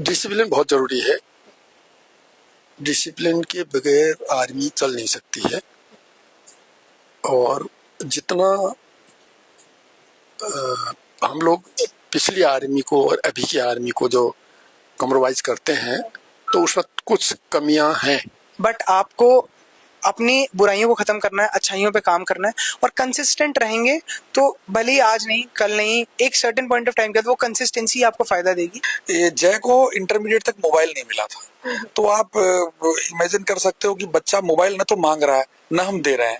Discipline बहुत ज़रूरी है। डिसिप्लिन के बगैर आर्मी चल नहीं सकती है। और जितना हम लोग पिछली आर्मी को और अभी की आर्मी को जो कम्प्रोमाइज़ करते हैं, तो उसमें कुछ कमियां हैं। बट आपको अपनी बुराइयों को खत्म करना है, अच्छाइयों पे काम करना है और कंसिस्टेंट रहेंगे तो भले ही आज नहीं कल नहीं, एक सर्टेन पॉइंट ऑफ टाइम के बाद वो कंसिस्टेंसी आपको फायदा देगी। जय को इंटरमीडिएट तक मोबाइल नहीं मिला था, तो आप इमेजिन कर सकते हो कि बच्चा मोबाइल ना तो मांग रहा है ना हम दे रहे हैं,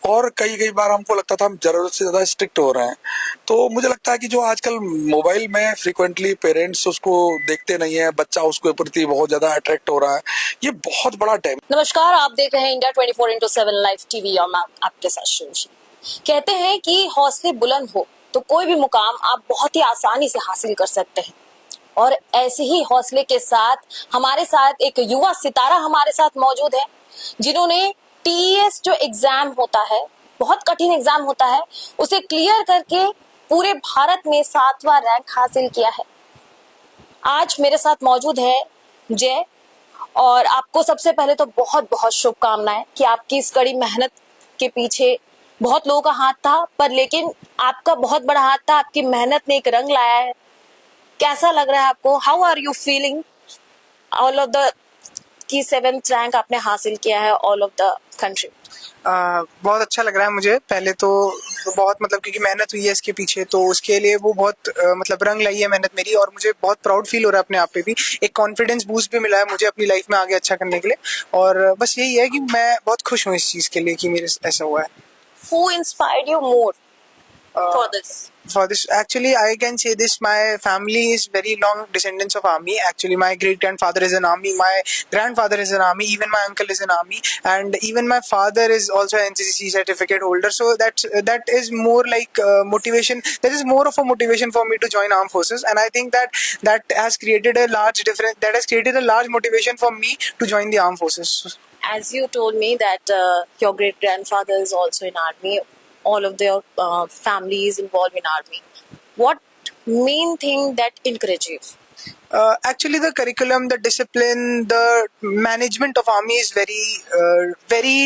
और कई बार हमको लगता था हम जरूरत से ज्यादा स्ट्रिक्ट हो रहे हैं। तो मुझे लगता है कि जो आजकल मोबाइल में फ्रीक्वेंटली पेरेंट्स उसको देखते नहीं है, बच्चा उसके प्रति बहुत ज्यादा अट्रैक्ट हो रहा है, ये बहुत बड़ा डैमेज। नमस्कार, आप देख रहे हैं इंडिया 24/7 लाइव टीवी और मैं आपके साथ शिवजी। कहते हैं कि हौसले बुलंद हो तो कोई भी मुकाम आप बहुत ही आसानी से हासिल कर सकते हैं, और ऐसे ही हौसले के साथ हमारे साथ एक युवा सितारा हमारे साथ मौजूद है, जिन्होंने टीईएस जो एग्जाम होता है, बहुत कठिन एग्जाम होता है, उसे क्लियर करके पूरे भारत में 7वां रैंक हासिल किया है। आज मेरे साथ मौजूद है जय, और आपको सबसे पहले तो बहुत बहुत शुभकामनाएं कि आपकी इस कड़ी मेहनत के पीछे बहुत लोगों का हाथ था, पर लेकिन आपका बहुत बड़ा हाथ था, आपकी मेहनत ने एक रंग लाया है। कैसा लग रहा है आपको? How are you feeling all of the की 7th रैंक आपने हासिल किया है ऑल ऑफ द कंट्री? बहुत अच्छा लग रहा है मुझे। पहले तो बहुत मतलब क्योंकि मेहनत हुई है इसके पीछे, तो उसके लिए वो बहुत मतलब रंग लाई है मेहनत मेरी, और मुझे बहुत प्राउड फील हो रहा है अपने आप पे भी। एक कॉन्फिडेंस बूस्ट भी मिला है मुझे अपनी लाइफ में आगे अच्छा करने के लिए, और बस यही है कि मैं बहुत खुश हूँ इस चीज़ के लिए कि मेरे ऐसा हुआ है। Who inspired you more for this? For this, actually I can say this, my family is very long descendants of army. Actually my great grandfather is an army, my grandfather is an army, even my uncle is an army, and even my father is also an NCC certificate holder. So that is more like motivation. That is more of a motivation for me to join armed forces, and I think that has created a large difference, that has created a large motivation for me to join the armed forces. As you told me that your great grandfather is also in army, all of their family is involved in army. What main thing that encourage you? Actually the curriculum, the discipline, the management of army is very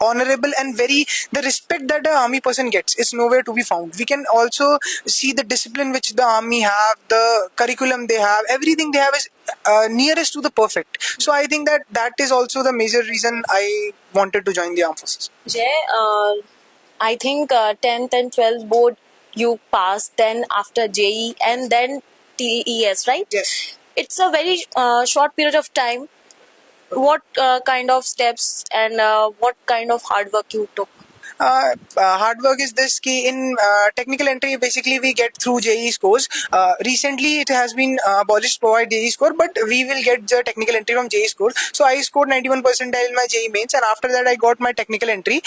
honorable, and the respect that the army person gets is nowhere to be found. We can also see the discipline which the army have, the curriculum they have, everything they have is nearest to the perfect. So I think that is also the major reason I wanted to join the armed forces. Jay, I think 10th and 12th board you passed, then after JE and then TES, right? Yes. It's a very short period of time. What kind of steps and what kind of hard work you took? Hard work is this key in technical entry. Basically we get through JE scores. Recently it has been abolished to provide JE score, but we will get the technical entry from JE score. So I scored 91 percentile in my JE mains, and after that I got my technical entry.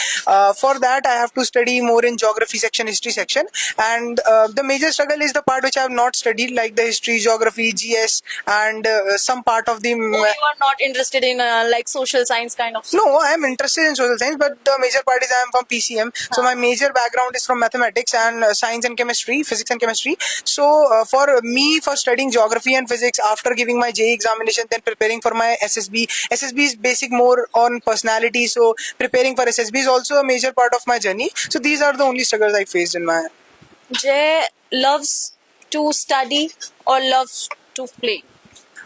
For that I have to study more in geography section, history section, and the major struggle is the part which I have not studied, like the history, geography, GS, and some part of the You are not interested in like social science kind of? No, I am interested in social science, but the major part is I am from PCM. So my major background is from mathematics and science and chemistry, physics and chemistry. So for me, for studying geography and physics, after giving my JE examination, then preparing for my SSB. SSB is basic more on personality. So preparing for SSB is also a major part of my journey. So these are the only struggles I faced in my. Jay loves to study or loves to play?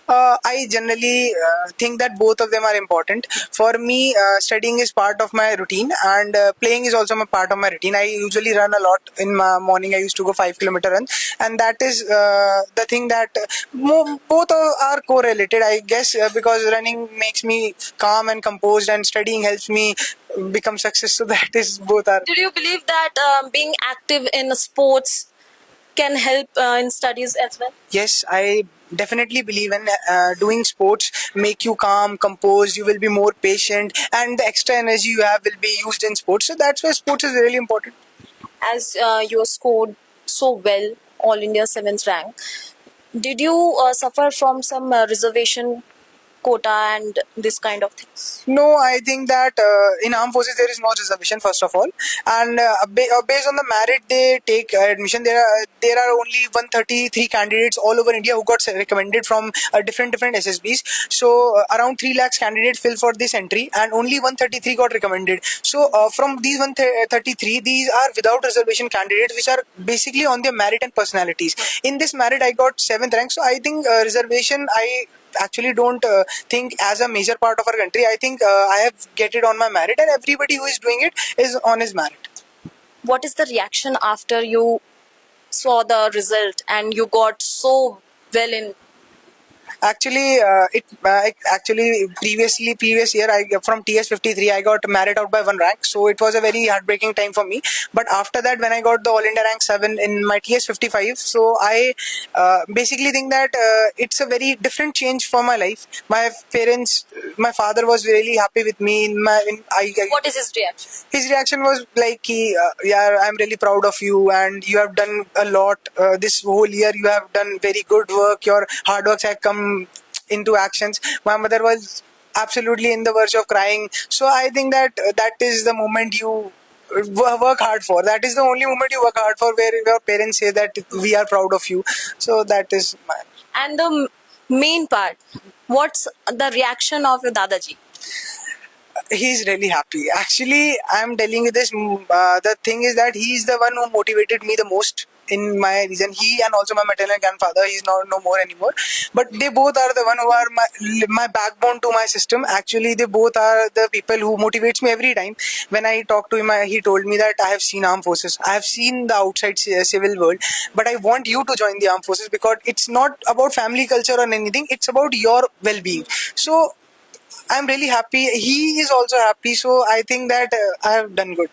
I generally think that both of them are important. For me, studying is part of my routine, and playing is also a part of my routine. I usually run a lot in my morning. I used to go 5 kilometer run, and that is the thing that both are correlated, I guess, because running makes me calm and composed, and studying helps me become success. So that is both are. Do you believe that being active in sports can help in studies as well? Yes, I definitely believe in doing sports make you calm, composed, you will be more patient, and the extra energy you have will be used in sports. So that's why sports is really important. As you scored so well, All India 7th rank, did you suffer from some reservation quota and this kind of things? No, I think that in armed forces there is no reservation first of all, and based on the merit they take admission. There are only 133 candidates all over India who got recommended from different SSBs. So around 3 lakhs candidates fill for this entry, and only 133 got recommended. So from these 133, these are without reservation candidates, which are basically on their merit and personalities. In this merit, I got 7th rank. So I think reservation, I actually don't think as a major part of our country. I think I have get it on my merit, and everybody who is doing it is on his merit. What is the reaction after you saw the result and you got so well in? Actually, previous year I from TS53 I got merit out by 1 rank, so it was a very heartbreaking time for me. But after that, when I got the All India rank 7 in my TS55, so I basically think that it's a very different change for my life. My parents, my father was really happy with me. What is his reaction? His reaction was like, "Yeah, I'm really proud of you, and you have done a lot. This whole year, you have done very good work. Your hard works have come into actions." My mother was absolutely in the verge of crying. So I think that that is the moment you work hard for. That is the only moment you work hard for, where your parents say that we are proud of you. So that is my. And the main part, what's the reaction of your Dadaji? He's really happy. Actually, I'm telling you this. The thing is that he's the one who motivated me the most in my region. He and also my maternal grandfather. He's not no more anymore. But they both are the one who are my backbone to my system. Actually, they both are the people who motivates me every time. When I talk to him, he told me that I have seen armed forces. I have seen the outside civil world. But I want you to join the armed forces, because it's not about family culture or anything. It's about your well-being. So I'm really happy. He is also happy. So I think that I have done good.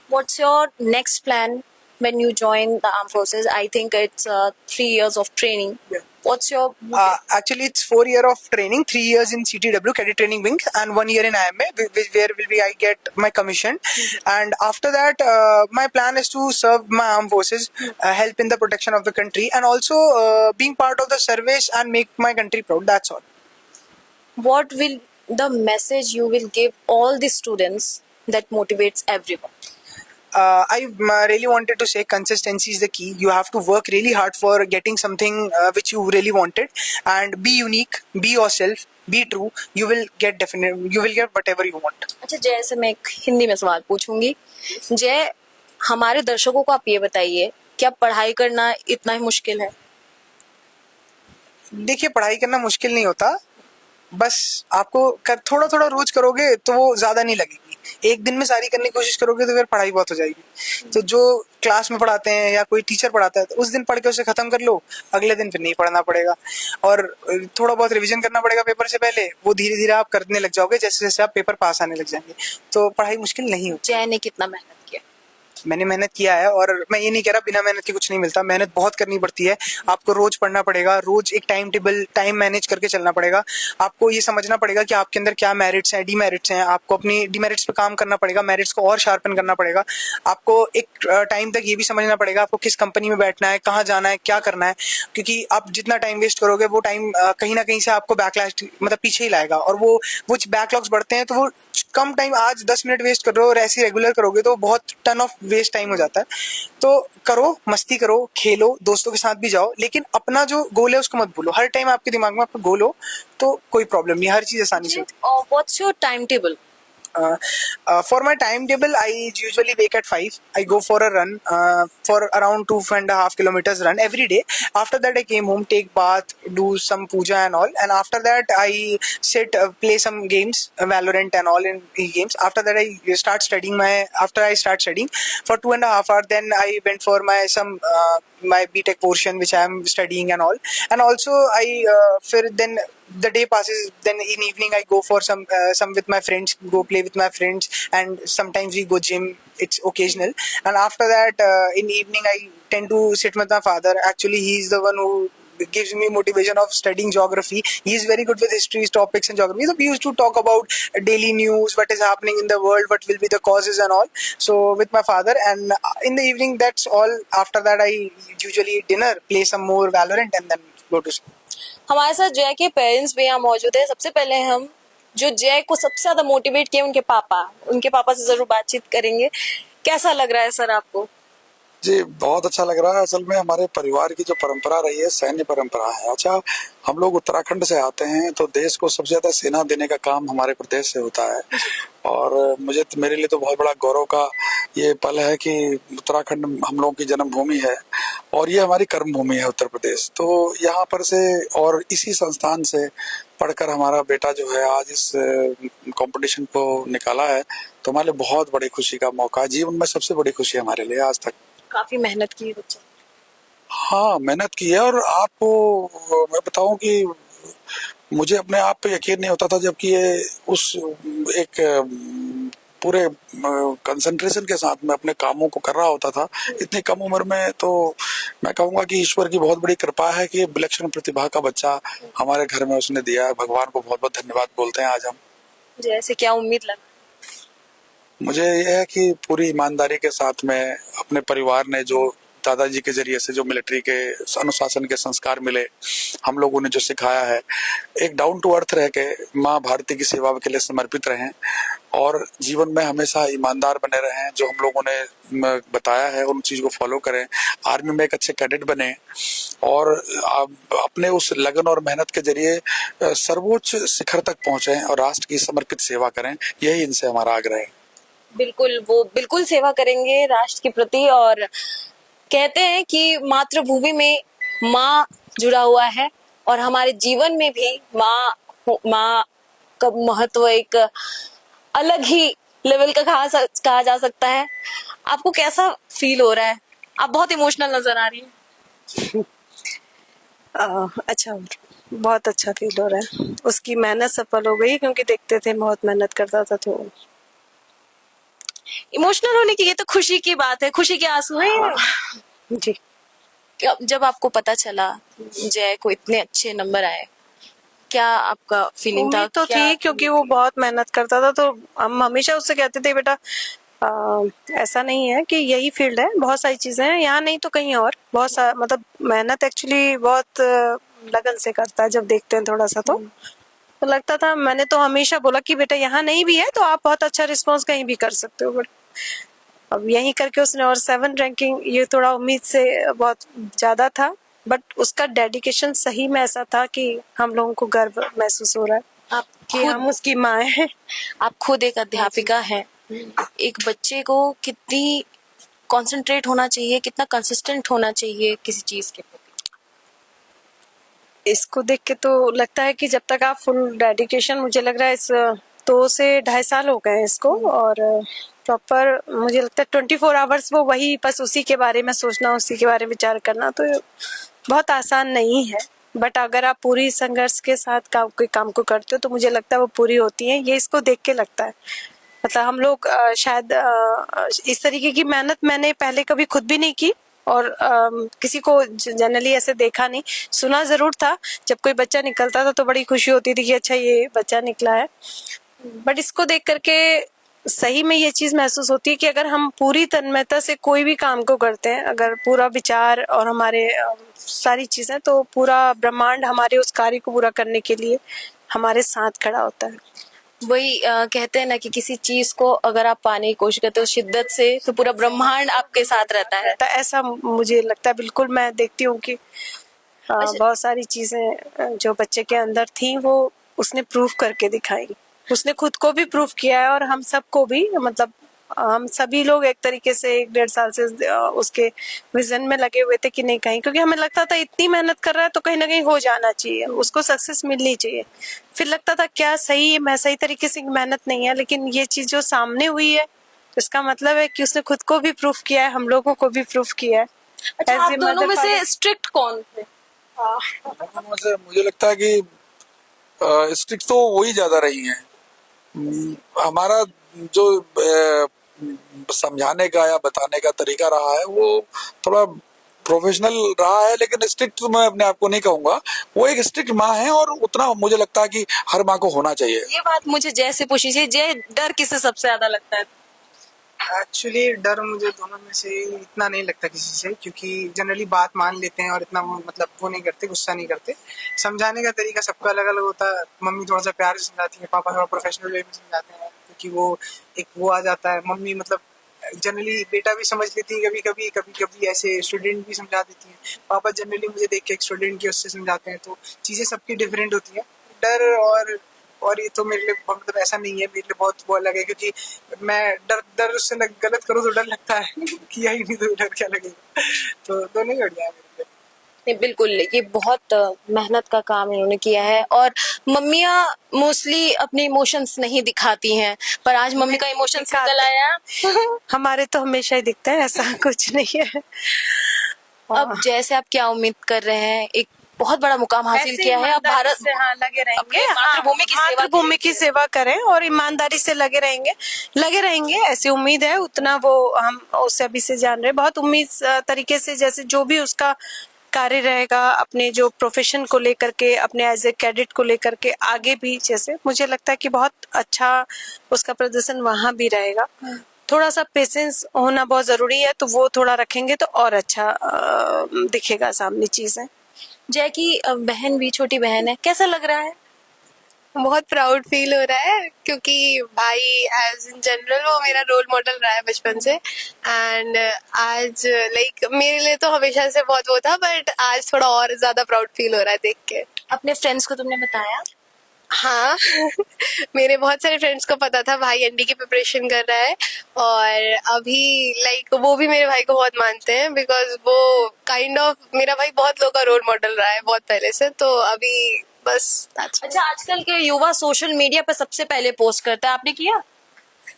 What's your next plan when you join the armed forces? I think it's 3 years of training. Yeah. What's your Actually, it's 4 years of training, 3 years in CTW, Cadet Training Wing, and 1 year in IMA, where will be I get my commission. And after that, my plan is to serve my armed forces, help in the protection of the country, and also being part of the service and make my country proud. That's all. what will the message you will give all the students that motivates everyone? I really wanted to say consistency is the key. You have to work really hard for getting something which you really wanted, and be unique, be yourself, be true. You will get whatever you want. अच्छा, जय से मैं एक हिंदी में सवाल पूछूंगी. जय, हमारे दर्शकों को आप ये बताइए, क्या पढ़ाई करना इतना ही मुश्किल है? देखिए, पढ़ाई करना मुश्किल नहीं होता. बस आपको थोड़ा थोड़ा रोज करोगे तो वो ज्यादा नहीं लगेगी. एक दिन में सारी करने की कोशिश करोगे तो फिर पढ़ाई बहुत हो जाएगी. तो जो क्लास में पढ़ाते हैं या कोई टीचर पढ़ाता है, तो उस दिन पढ़ के उसे खत्म कर लो, अगले दिन फिर नहीं पढ़ना पड़ेगा. और थोड़ा बहुत रिवीजन करना पड़ेगा पेपर से पहले. वो धीरे धीरे आप करने लग जाओगे जैसे जैसे आप पेपर पास आने लग जाएंगे. तो पढ़ाई मुश्किल नहीं होती. जय ने कितना मेहनत किया? मैंने मेहनत किया है, और मैं ये नहीं कह रहा बिना मेहनत के कुछ नहीं मिलता. मेहनत बहुत करनी पड़ती है. आपको रोज पढ़ना पड़ेगा, रोज एक टाइम टेबल, टाइम मैनेज करके चलना पड़ेगा. आपको ये समझना पड़ेगा कि आपके अंदर क्या मेरिट्स हैं, डीमेरिट्स हैं. आपको अपनी डीमेरिट्स पे काम करना पड़ेगा, मेरिट्स को और शार्पन करना पड़ेगा. आपको एक टाइम तक ये भी समझना पड़ेगा आपको किस कंपनी में बैठना है, कहाँ जाना है, क्या करना है. क्योंकि आप जितना टाइम वेस्ट करोगे, वो टाइम कहीं ना कहीं से आपको बैकलैश, मतलब पीछे ही लाएगा. और वो बैकलॉग्स बढ़ते हैं, तो वो कम टाइम, आज 10 मिनट वेस्ट कर रहे हो और ऐसे रेगुलर करोगे तो बहुत टन ऑफ वेस्ट टाइम हो जाता है. तो करो, मस्ती करो, खेलो, दोस्तों के साथ भी जाओ, लेकिन अपना जो गोल है उसको मत भूलो. हर टाइम आपके दिमाग में आपका गोल हो तो कोई प्रॉब्लम नहीं, हर चीज आसानी से होती है. What's your time table? For my timetable, I usually wake at 5. I go for a run, for around 2.5 kilometers run every day. After that, I came home, take bath, do some puja and all. And after that, I sit, play some games, Valorant and all in games. After that, I start studying after I start studying for 2.5 hours, then I went for my BTech portion, which I am studying and all. And also, then the day passes, then in evening I go for some with my friends, go play with my friends, and sometimes we go gym. It's occasional. And after that, in evening I tend to sit with my father. Actually, he's the one who gives me motivation of studying geography. He is very good with history topics and geography. So we used to talk about daily news, what is happening in the world, what will be the causes and all. So with my father, and in the evening, that's all. After that, I usually eat dinner, play some more Valorant, and then go to sleep. हमारे साथ जय के parents भी यहाँ मौजूद है। सबसे पहले हम जो जय को सबसे ज्यादा मोटिवेट किए उनके पापा से जरूर बातचीत करेंगे। कैसा लग रहा है सर आपको? जी, बहुत अच्छा लग रहा है। असल में हमारे परिवार की जो परंपरा रही है, सैन्य परंपरा है। अच्छा, हम लोग उत्तराखंड से आते हैं तो देश को सबसे ज्यादा सेना देने का काम हमारे प्रदेश से होता है, और मेरे लिए तो बहुत बड़ा गौरव का ये पल है कि उत्तराखंड हम लोगों की जन्मभूमि है और ये हमारी कर्मभूमि है उत्तर प्रदेश। तो यहाँ पर से और इसी संस्थान से पढ़कर हमारा बेटा जो है आज इस कंपटीशन को निकाला है, तो हमारे लिए बहुत बड़ी खुशी का मौका है। जीवन में सबसे बड़ी खुशी है हमारे लिए आज तक। काफी मेहनत की है बच्चा। हाँ, मेहनत की है। और आपको मैं बताऊं कि मुझे अपने आप पे यकीन नहीं होता था, जबकि ये उस एक पूरे कंसंट्रेशन के साथ में अपने कामों को कर रहा होता था इतनी कम उम्र में। तो मैं कहूंगा कि ईश्वर की बहुत बड़ी कृपा है कि ये विलक्षण प्रतिभा का बच्चा हमारे घर में उसने दिया है। भगवान को बहुत बहुत धन्यवाद बोलते हैं आज हम। जैसे क्या उम्मीद लगा? मुझे यह है कि पूरी ईमानदारी के साथ में अपने परिवार ने जो दादाजी के जरिए से जो मिलिट्री के अनुशासन के संस्कार मिले, हम लोगों ने जो सिखाया है, एक डाउन टू अर्थ रह के माँ भारती की सेवा के लिए समर्पित रहें और जीवन में हमेशा ईमानदार बने रहें। जो हम लोगों ने बताया है उन चीज को फॉलो करें, आर्मी में एक अच्छे कैडेट बने और अपने उस लगन और मेहनत के जरिए सर्वोच्च शिखर तक पहुंचे और राष्ट्र की समर्पित सेवा करें। यही इनसे हमारा आग्रह है। बिल्कुल, वो बिल्कुल सेवा करेंगे राष्ट्र के प्रति। और कहते हैं कि मातृभूमि में माँ जुड़ा हुआ है और हमारे जीवन में भी माँ का महत्व एक अलग ही लेवल का कहा जा सकता है। आपको कैसा फील हो रहा है? आप बहुत इमोशनल नजर आ रही हैं। अच्छा, बहुत अच्छा फील हो रहा है। उसकी मेहनत सफल हो गई, क्योंकि देखते थे बहुत मेहनत करता था। तो इमोशनल होने की ये तो खुशी की बात है, खुशी के आंसू हैं। जी, जब आपको पता चला जय को इतने अच्छे नंबर आए, क्या आपका फीलिंग था? उम्मीद तो थी, क्योंकि वो बहुत मेहनत करता था। तो हम हमेशा उससे कहते थे, बेटा ऐसा नहीं है कि यही फील्ड है, बहुत सारी चीजें हैं, यहाँ नहीं तो कहीं और। बहुत सारा मतलब मेहनत एक्चुअली बहुत लगन से करता है। जब देखते हैं थोड़ा सा तो लगता था, मैंने तो हमेशा बोला कि बेटा यहाँ नहीं भी है तो आप बहुत अच्छा रिस्पॉन्स कहीं भी कर सकते हो। बट अब यही करके उसने, और 7 रैंकिंग, ये थोड़ा उम्मीद से बहुत ज्यादा था। बट उसका डेडिकेशन सही में ऐसा था कि हम लोगों को गर्व महसूस हो रहा है आप कि हम उसकी माँ हैं। आप खुद एक अध्यापिका हैं। एक बच्चे को कितनी कंसंट्रेट होना चाहिए, कितना कंसिस्टेंट होना चाहिए किसी चीज के प्रति? इसको देख के तो लगता है कि जब तक आप फुल डेडिकेशन, मुझे लग रहा है इस 2 से 2.5 साल हो गए हैं इसको, और प्रॉपर मुझे लगता है 24 आवर्स वो वही बस उसी के बारे में सोचना, उसी के बारे में विचार करना, तो बहुत आसान नहीं है। बट अगर आप पूरी संघर्ष के साथ कोई काम को करते हो तो मुझे लगता है वो पूरी होती है। ये इसको देख के लगता है। मतलब हम लोग शायद इस तरीके की मेहनत मैंने पहले कभी खुद भी नहीं की, और किसी को जनरली ऐसे देखा नहीं। सुना जरूर था, जब कोई बच्चा निकलता था तो बड़ी खुशी होती थी कि अच्छा ये बच्चा निकला है। बट इसको देख करके सही में ये चीज महसूस होती है कि अगर हम पूरी तन्मयता से कोई भी काम को करते हैं, अगर पूरा विचार और हमारे सारी चीजें, तो पूरा ब्रह्मांड हमारे उस कार्य को पूरा करने के लिए हमारे साथ खड़ा होता है। वही कहते हैं ना कि किसी चीज को अगर आप पाने की कोशिश करते हो शिद्दत से, तो पूरा ब्रह्मांड आपके साथ रहता है। तो ऐसा मुझे लगता है। बिल्कुल, मैं देखती हूँ कि बहुत सारी चीजें जो बच्चे के अंदर थी वो उसने प्रूफ करके दिखाई। उसने खुद को भी प्रूफ किया है और हम सबको भी, मतलब हम सभी लोग एक तरीके से 1-1.5 साल से उसके विजन में लगे हुए थे कि नहीं कहीं, क्योंकि हमें लगता था इतनी मेहनत कर रहा है तो कहीं ना कहीं हो जाना चाहिए, उसको सक्सेस मिलनी चाहिए। फिर लगता था क्या सही तरीके से मेहनत नहीं है, लेकिन ये चीज जो सामने हुई है इसका मतलब है कि उसने खुद को भी प्रूफ किया है, हम लोगों को भी प्रूफ किया है। अच्छा, आप दोनों में से स्ट्रिक्ट कौन थे? मुझे लगता है कि स्ट्रिक्ट तो वही ज्यादा रही हैं। हमारा जो समझाने का या बताने का तरीका रहा है वो थोड़ा प्रोफेशनल रहा है, लेकिन स्ट्रिक्ट तो मैं अपने आप को नहीं कहूंगा। वो एक स्ट्रिक्ट माँ है और उतना मुझे लगता है कि हर माँ को होना चाहिए। ये बात मुझे जय से पूछनी चाहिए। जय, डर किससे सबसे ज्यादा लगता है? एक्चुअली डर मुझे दोनों में से इतना नहीं लगता किसी से, क्योंकि जनरली बात मान लेते हैं और इतना मतलब वो नहीं करते, गुस्सा नहीं करते। समझाने का तरीका सबका अलग अलग होता है। मम्मी थोड़ा सा प्यार से समझाती है, पापा थोड़ा प्रोफेशनल वे में समझाते हैं, क्योंकि वो एक वो आ जाता है। मम्मी मतलब जनरली बेटा भी समझ लेती है, कभी कभी ऐसे स्टूडेंट भी समझा देती है। पापा जनरली मुझे देख के एक स्टूडेंट की उससे समझाते हैं, तो चीज़ें सबकी डिफरेंट होती हैं। डर और ये तो मेरे लिए मतलब ऐसा नहीं है, मेरे लिए बहुत वो अलग है, क्योंकि मैं डर से गलत करूँ तो डर लगता है किया ही नहीं तो डर क्या लगेगा। तो दोनों ही बढ़िया है मेरे लिए। नहीं, बिल्कुल, ये बहुत मेहनत का काम इन्होंने किया है। और मम्मियाँ मोस्टली अपने इमोशंस नहीं दिखाती हैं, पर आज मम्मी का इमोशंस निकल आया। हमारे तो हमेशा ही दिखते हैं, ऐसा कुछ नहीं है। अब जैसे आप क्या उम्मीद कर रहे हैं, एक बहुत बड़ा मुकाम हासिल ऐसे किया है, अब भारत से लगे रहेंगे, अपने मातृभूमि की सेवा मातृभूमि की सेवा करें और ईमानदारी से लगे रहेंगे, ऐसी उम्मीद है। उतना वो हम उससे अभी से जान रहे हैं, बहुत उम्मीद तरीके से, जैसे जो भी उसका कार्य रहेगा अपने जो प्रोफेशन को लेकर के, अपने एज ए कैडेट को लेकर के आगे भी, जैसे मुझे लगता है कि बहुत अच्छा उसका प्रदर्शन वहां भी रहेगा। थोड़ा सा पेशेंस होना बहुत जरूरी है, तो वो थोड़ा रखेंगे तो और अच्छा दिखेगा सामने चीजें। जय की बहन भी, छोटी बहन है, कैसा लग रहा है? बहुत प्राउड फील हो रहा है, क्योंकि भाई एज इन जनरल वो मेरा रोल मॉडल रहा है बचपन से। एंड आज लाइक मेरे लिए तो हमेशा से बहुत वो था, बट आज थोड़ा और ज्यादा प्राउड फील हो रहा है देख के। अपने फ्रेंड्स को तुमने बताया? हाँ मेरे बहुत सारे फ्रेंड्स को पता था भाई एनडी की प्रिपरेशन कर रहा है, और अभी लाइक वो भी मेरे भाई को बहुत मानते हैं, बिकॉज वो काइंड ऑफ मेरा भाई बहुत लोगों का रोल मॉडल रहा है बहुत पहले से। तो अभी बस अच्छा, आजकल के युवा सोशल मीडिया पर सबसे पहले पोस्ट करता है, आपने किया?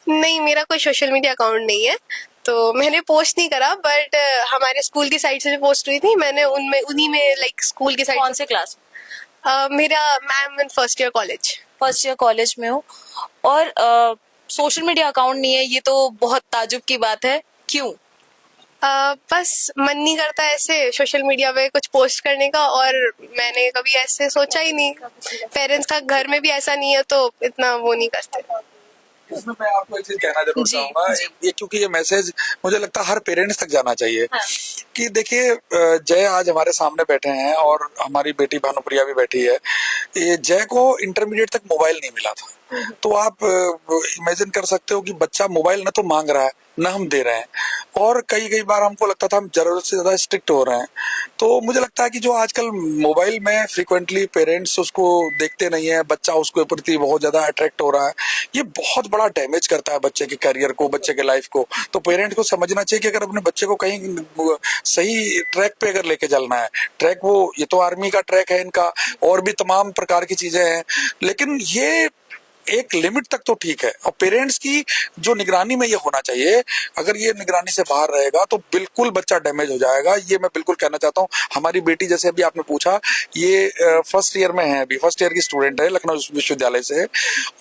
नहीं, मेरा कोई सोशल मीडिया अकाउंट नहीं है, तो मैंने पोस्ट नहीं करा। बट हमारे स्कूल की साइड से जो पोस्ट हुई थी, मैंने उन्हीं में लाइक स्कूल की साइड। कौन से क्लास? मेरा मैम फर्स्ट ईयर कॉलेज में हो, और सोशल मीडिया अकाउंट नहीं है, ये तो बहुत ताजुब की बात है। क्यों? बस मन नहीं करता ऐसे सोशल मीडिया पे कुछ पोस्ट करने का, और मैंने कभी ऐसे सोचा ही नहीं। पेरेंट्स का घर में भी ऐसा नहीं है, तो इतना वो नहीं करते। इसमें मैं आपको एक चीज कहना जरूर चाहूंगा, ये क्योंकि ये मैसेज मुझे लगता है हर पेरेंट्स तक जाना चाहिए। हाँ। कि देखिए, जय आज हमारे सामने बैठे हैं और हमारी बेटी भानुप्रिया भी बैठी है। ये जय को इंटरमीडिएट तक मोबाइल नहीं मिला था, तो आप इमेजिन कर सकते हो कि बच्चा मोबाइल न तो मांग रहा है न हम दे रहे हैं, और कई बार हमको लगता था हम जरूरत से ज्यादा स्ट्रिक्ट हो रहे हैं। तो मुझे लगता है कि जो आजकल मोबाइल में फ्रिक्वेंटली पेरेंट्स उसको देखते नहीं है, बच्चा उसके प्रति बहुत ज्यादा अट्रैक्ट हो रहा है, ये बहुत बड़ा डैमेज करता है बच्चे के करियर को, बच्चे के लाइफ को। तो पेरेंट को समझना चाहिए कि अगर अपने बच्चे को कहीं सही ट्रैक पे अगर लेके चलना है, ट्रैक वो ये तो आर्मी का ट्रैक है इनका, और भी तमाम प्रकार की चीजें हैं, लेकिन ये एक लिमिट तक तो ठीक है। और पेरेंट्स की जो निगरानी में ये होना चाहिए, अगर ये निगरानी से बाहर रहेगा तो बिल्कुल बच्चा डैमेज हो जाएगा। ये मैं बिल्कुल कहना चाहता हूँ। हमारी बेटी, जैसे अभी आपने पूछा, ये फर्स्ट ईयर में है, अभी फर्स्ट ईयर की स्टूडेंट है लखनऊ विश्वविद्यालय से,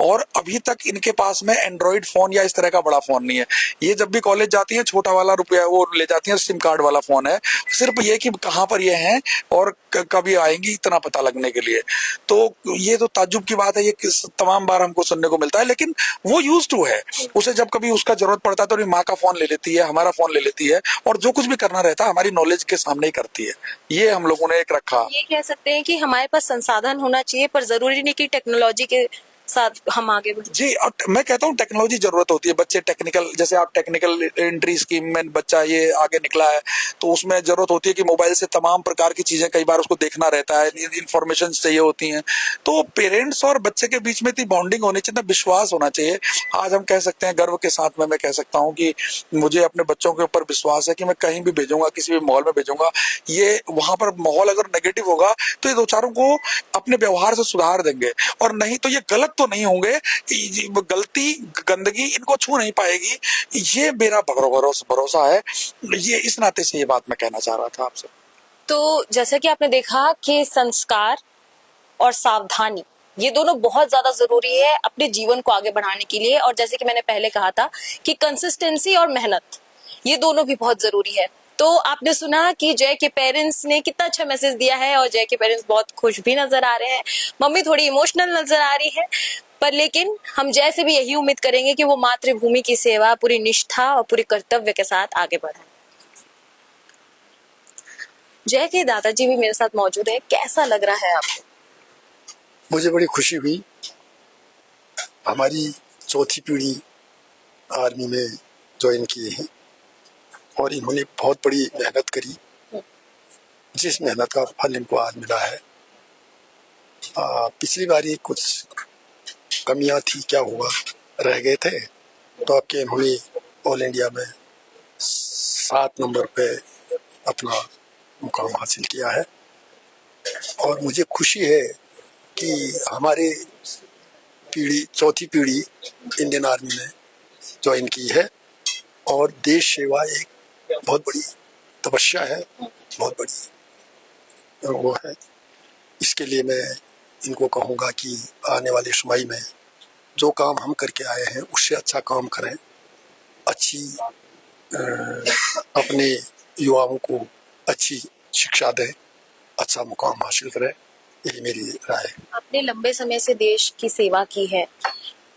और अभी तक इनके पास में एंड्रॉइड फोन या इस तरह का बड़ा फोन नहीं है। ये जब भी कॉलेज जाती है, छोटा वाला रुपया वो ले जाती है, सिम कार्ड वाला फोन है, सिर्फ ये कि कहाँ पर ये हैं और कभी आएंगी, इतना पता लगने के लिए। तो ये तो ताज्जुब की बात है, ये तमाम बार हमको सुनने को मिलता है, लेकिन वो यूज्ड टू है। उसे जब कभी उसका जरूरत पड़ता है तो माँ का फोन ले लेती है, हमारा फोन ले लेती है, और जो कुछ भी करना रहता है हमारी नॉलेज के सामने ही करती है। ये हम लोगों ने एक रखा। ये कह सकते हैं कि हमारे पास संसाधन होना चाहिए, पर जरूरी नहीं कि टेक्नोलॉजी के साथ हम आगे बढ़े। जी, और मैं कहता हूँ टेक्नोलॉजी जरूरत होती है। बच्चे टेक्निकल, जैसे आप टेक्निकल एंट्री स्कीम में बच्चा ये आगे निकला है, तो उसमें जरूरत होती है कि मोबाइल से तमाम प्रकार की चीजें कई बार उसको देखना रहता है, इंफॉर्मेशन चाहिए होती हैं। तो पेरेंट्स और बच्चे के बीच में इतनी बॉन्डिंग होनी चाहिए, विश्वास होना चाहिए। आज हम कह सकते हैं गर्व के साथ में, मैं कह सकता हूँ कि मुझे अपने बच्चों के ऊपर विश्वास है कि मैं कहीं भी भेजूंगा, किसी भी माहौल में भेजूंगा, ये वहां पर माहौल अगर नेगेटिव होगा तो ये दो चारों को अपने व्यवहार से सुधार देंगे, और नहीं तो ये गलत तो नहीं होंगे, गलती गंदगी इनको छू नहीं पाएगी। ये मेरा भरोसा है। ये इस नाते से ये बात मैं कहना चाह रहा था आपसे। तो जैसा कि आपने देखा कि संस्कार और सावधानी, ये दोनों बहुत ज्यादा जरूरी है अपने जीवन को आगे बढ़ाने के लिए। और जैसे कि मैंने पहले कहा था कि कंसिस्टेंसी और मेहनत, ये दोनों भी बहुत जरूरी है। तो आपने सुना कि जय के पेरेंट्स ने कितना अच्छा मैसेज दिया है, और जय के पेरेंट्स बहुत खुश भी नजर आ रहे हैं, मम्मी थोड़ी इमोशनल नजर आ रही है। पर लेकिन हम जय से भी यही उम्मीद करेंगे कि वो मातृभूमि की सेवा पूरी निष्ठा और पूरी कर्तव्य के साथ आगे बढ़े। जय के दादाजी भी मेरे साथ मौजूद है। कैसा लग रहा है आपको? मुझे बड़ी खुशी हुई। हमारी चौथी पीढ़ी आर्मी में ज्वाइन किए हैं और इन्होंने बहुत बड़ी मेहनत करी, जिस मेहनत का फल इनको आज मिला है। पिछली बारी कुछ कमियां थी, क्या हुआ, रह गए थे, तो आपके इन्होंने ऑल इंडिया में 7 नंबर पे अपना मुकाम हासिल किया है। और मुझे खुशी है कि हमारे चौथी पीढ़ी इंडियन आर्मी में ज्वाइन की है और देश सेवा एक बहुत बड़ी तपस्या है, बहुत बड़ी वो है। इसके लिए मैं इनको कहूँगा कि आने वाले समय में जो काम हम करके आए हैं उससे अच्छा काम करें, अच्छी अपने युवाओं को अच्छी शिक्षा दें, अच्छा मुकाम हासिल करें, यही मेरी राय है। आपने लंबे समय से देश की सेवा की है,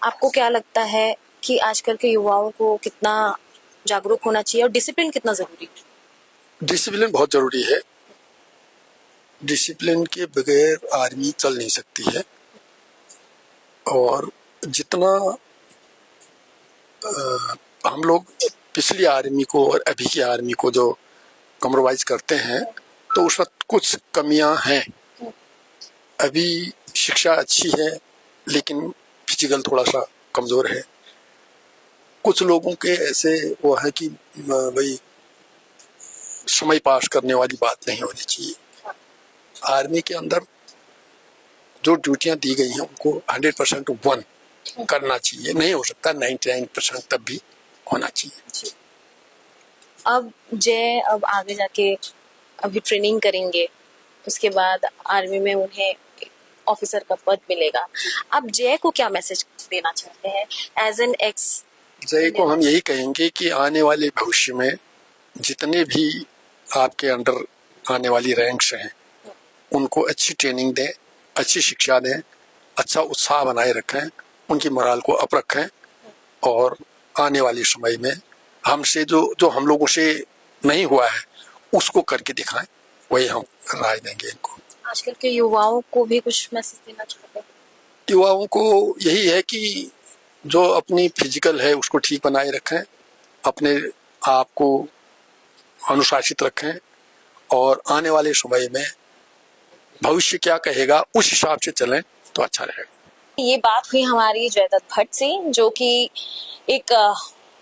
आपको क्या लगता है कि आजकल के युवाओं को कितना जागरूक होना चाहिए और डिसिप्लिन कितना जरूरी है? डिसिप्लिन बहुत जरूरी है। डिसिप्लिन के बगैर आर्मी चल नहीं सकती है। और जितना हम लोग पिछली आर्मी को और अभी की आर्मी को जो कॉम्प्रोमाइज करते हैं, तो उस वक्त कुछ कमियां हैं। अभी शिक्षा अच्छी है लेकिन फिजिकल थोड़ा सा कमजोर है। कुछ लोगों के ऐसे वो है कि भाई समय पास करने वाली बात नहीं होनी चाहिए। आर्मी के अंदर जो ड्यूटियां दी गई हैं उनको 100% वन करना चाहिए। नहीं हो सकता 99% तब भी होना चाहिए। अब जय अब आगे जाके अभी ट्रेनिंग करेंगे, उसके बाद आर्मी में उन्हें ऑफिसर का पद मिलेगा। अब जय को क्या मैसेज देना चाहते हैं एज एन एक्स? जय को हम यही कहेंगे कि आने वाले भविष्य में जितने भी आपके अंडर आने वाली रैंक्स हैं उनको अच्छी ट्रेनिंग दें, अच्छी शिक्षा दें, अच्छा उत्साह बनाए रखें, उनकी मोराल को अप रखें और आने वाले समय में हमसे जो हम लोगों से नहीं हुआ है उसको करके दिखाएं, वही हम राय देंगे इनको। आजकल के युवाओं को भी कुछ मैसेज देना चाहते हैं? युवाओं को यही है कि जो अपनी फिजिकल है उसको ठीक बनाए रखें, अपने आप को अनुशासित रखें और आने वाले समय में भविष्य क्या कहेगा उस हिसाब से चलें तो अच्छा रहेगा। ये बात हुई हमारी जयदत्त भट्ट से, जो कि एक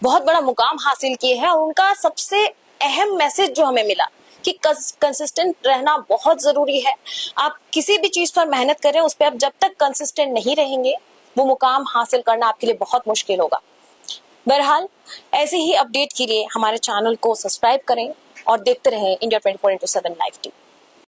बहुत बड़ा मुकाम हासिल किए हैं। और उनका सबसे अहम मैसेज जो हमें मिला कि कंसिस्टेंट रहना बहुत जरूरी है। आप किसी भी चीज पर मेहनत करें, उस पर आप जब तक कंसिस्टेंट नहीं रहेंगे वो मुकाम हासिल करना आपके लिए बहुत मुश्किल होगा। बहरहाल ऐसे ही अपडेट के लिए हमारे चैनल को सब्सक्राइब करें और देखते रहें इंडिया 24/7 लाइव टीवी।